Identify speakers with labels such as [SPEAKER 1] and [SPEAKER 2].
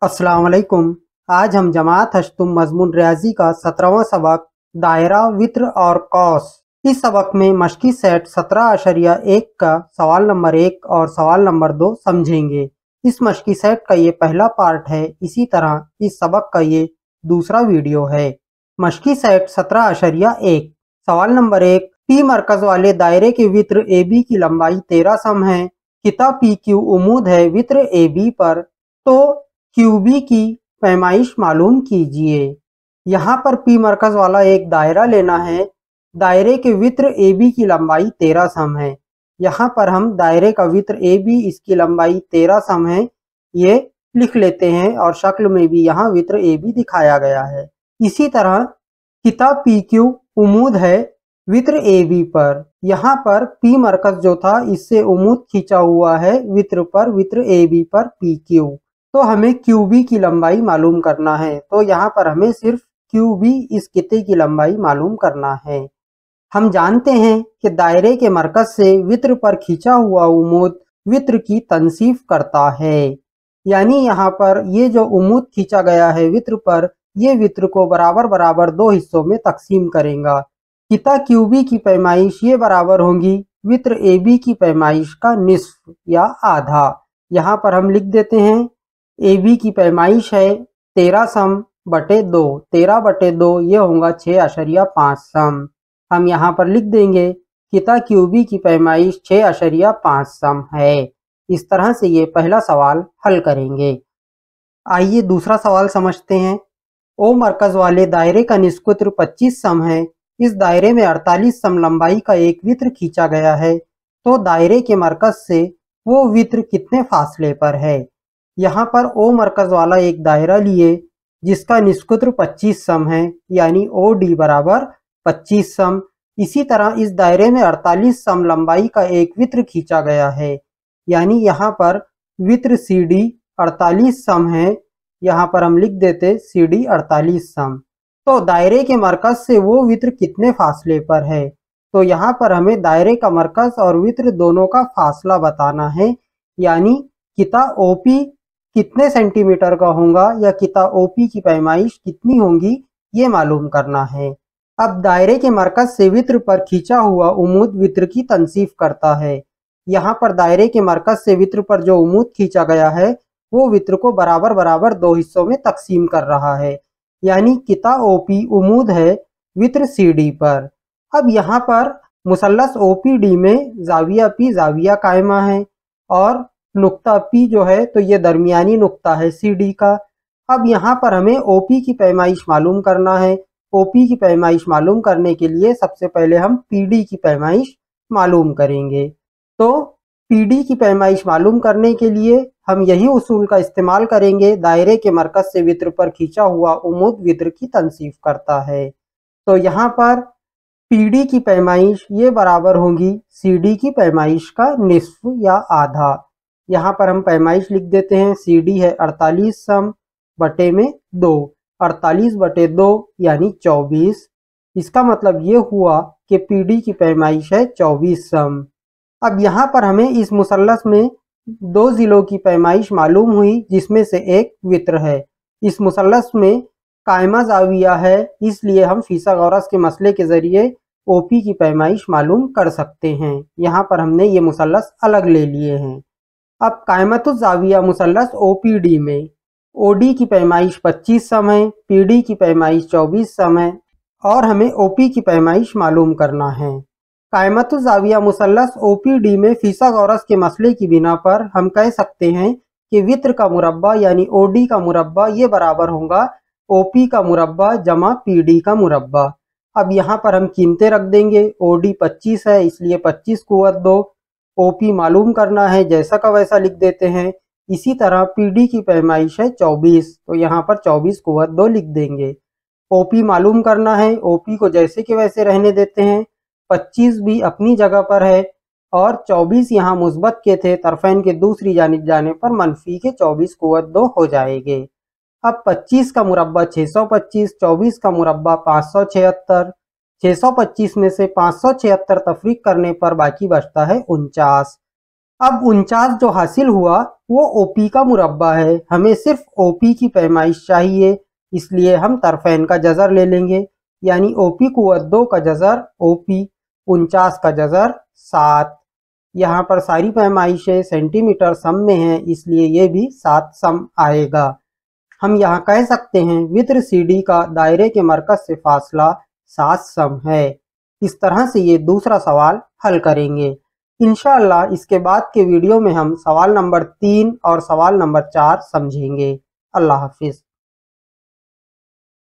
[SPEAKER 1] अस्सलाम वालेकुम। आज हम जमात हश्तुम मजमून रियाजी का 17वां सबक दायरा वित्र और कौस। इस सबक में मशकी सेट 17.1 का सवाल नंबर 1 और सवाल नंबर 2 समझेंगे। इस मशकी सेट का ये पहला पार्ट है। इसी तरह इस सबक का ये दूसरा वीडियो है। मशकी सेट 17.1 सवाल नंबर 1, पी मरकज वाले दायरे के वित्र ए बी की लंबाई 13 सम है। किता पी क्यू उमूद है वित्र ए बी पर, तो क्यूबी की पैमाइश मालूम कीजिए। यहाँ पर पी मरकज वाला एक दायरा लेना है। दायरे के वित्र ए बी की लंबाई 13 सम है। यहाँ पर हम दायरे का वित्र ए बी, इसकी लंबाई 13 सम है, ये लिख लेते हैं और शक्ल में भी यहाँ वित्र ए बी दिखाया गया है। इसी तरह किता पी क्यू उमूद है वित्र ए बी पर। यहाँ पर पी मरकज जो था इससे उमूद खींचा हुआ है वित्र पर, वित्र ए बी पर पी क्यू। तो हमें क्यूबी की लंबाई मालूम करना है। तो यहाँ पर हमें सिर्फ क्यूबी, इस किते की लंबाई मालूम करना है। हम जानते हैं कि दायरे के मरकज से वित्र पर खींचा हुआ उमूद वित्र की तनसीफ करता है। यानी यहाँ पर ये जो उमूद खींचा गया है वित्र पर, ये वित्र को बराबर बराबर दो हिस्सों में तकसीम करेगा। किता क्यूबी की पैमाइश ये बराबर होंगी वित्र ए बी की पैमाइश का निस्फ या आधा। यहाँ पर हम लिख देते हैं ए बी की पैमाइश है 13 सम बटे 2। 13/2 ये होगा 6.5 सम। हम यहाँ पर लिख देंगे किता क्यूबी की पैमाइश 6.5 सम है। इस तरह से ये पहला सवाल हल करेंगे। आइए दूसरा सवाल समझते हैं। ओ मरकज वाले दायरे का निष्कुत्र 25 सम है। इस दायरे में 48 सम लंबाई का एक वित्र खींचा गया है। तो दायरे के मरकज से वो वित्र कितने फासले पर है। यहाँ पर ओ मरकज वाला एक दायरा लिए जिसका निष्कुत्र 25 सम है, यानी ओ डी बराबर 25 सम। इसी तरह इस दायरे में 48 सम लंबाई का एक वित्र खींचा गया है, यानी यहाँ पर वित्र सी डी 48 सम है। यहाँ पर हम लिख देते सी डी 48 सम। तो दायरे के मरकज से वो वित्र कितने फासले पर है। तो यहाँ पर हमें दायरे का मरकज और वित्र दोनों का फासला बताना है, यानी किता ओपी कितने सेंटीमीटर का होगा या किता ओपी की पैमाइश कितनी होगी, ये मालूम करना है। अब दायरे के मरकज से वित्र पर खींचा हुआ उमूद वित्र की तनसीफ करता है। यहाँ पर दायरे के मरकज से वित्र पर जो उमूद खींचा गया है वो वित्र को बराबर बराबर दो हिस्सों में तकसीम कर रहा है, यानी किता ओपी उमूद है वित्र सी डी पर। अब यहाँ पर मुसल्लस ओपीडी में जाविया पी जाविया कायमा है और नुक्ता पी जो है तो ये दरमियानी नुक्ता है सी डी का। अब यहाँ पर हमें ओपी की पैमाइश मालूम करना है। ओपी की पैमाइश मालूम करने के लिए सबसे पहले हम पीडी की पैमाइश मालूम करेंगे। तो पीडी की पैमाइश मालूम करने के लिए हम यही उसूल का इस्तेमाल करेंगे। दायरे के मरकज से वित्र पर खींचा हुआ उमूद वित्र की तनसीफ करता है। तो यहाँ पर पीडी की पैमाइश ये बराबर होगी सीडी की पैमाइश का निस्फ या आधा। यहाँ पर हम पैमाइश लिख देते हैं। सी डी है 48 सम बटे में 2। 48/2 यानी 24। इसका मतलब ये हुआ कि पीडी की पैमाइश है 24 सम। अब यहाँ पर हमें इस मुसल्लस में दो जिलों की पैमाइश मालूम हुई, जिसमें से एक वित्र है। इस मुसल्लस में कायमा जाविया है, इसलिए हम फीसागोरस के मसले के जरिए ओपी की पैमाइश मालूम कर सकते हैं। यहाँ पर हमने ये मुसल्लस अलग ले लिए हैं। अब कायमतुज जाविया मुसल्लस ओपीडी में ओडी की पैमाइश 25 सम है, पीडी की पैमाइश 24 सम है और हमें ओपी की पैमाइश मालूम करना है। कायमतुज जाविया मुसल्लस ओपीडी में फीसागोरस के मसले की बिना पर हम कह सकते हैं कि वित्र का मुरब्बा यानी ओडी का मुरब्बा ये बराबर होगा ओपी का मुरब्बा जमा पीडी का मुरब्बा। अब यहाँ पर हम कीमतें रख देंगे। ओडी 25 है, इसलिए 25 कुव्वत 2। ओपी मालूम करना है, जैसा का वैसा लिख देते हैं। इसी तरह पीडी की पैमाइश है 24, तो यहाँ पर 24 कुव्वत 2 लिख देंगे। ओपी मालूम करना है, ओपी को जैसे के वैसे रहने देते हैं। 25 भी अपनी जगह पर है और 24 यहाँ मुस्बत के थे, तरफैन के दूसरी जानिब जाने पर मनफी के 24 कुव्वत 2 हो जाएंगे। अब 25 का मुरब्बा 625, 24 का मुरब्बा 576। 625 में से 576 तफरीक करने पर बाकी बचता है 49। अब 49 जो हासिल हुआ वो ओपी का मुरब्बा है। हमें सिर्फ ओपी की पैमाइश चाहिए, इसलिए हम तरफैन का जज़र ले लेंगे। यानी ओपी कुव्वत 2 का जज़र ओपी, 49 का जज़र 7। यहाँ पर सारी पैमाइशें सेंटीमीटर सम में हैं, इसलिए ये भी 7 सम आएगा। हम यहाँ कह सकते हैं वित्र सीडी का दायरे के मरकज से फासला 7 सम है। इस तरह से ये दूसरा सवाल हल करेंगे। इंशाअल्लाह इसके बाद के वीडियो में हम सवाल नंबर 3 और सवाल नंबर 4 समझेंगे। अल्लाह हाफिज़।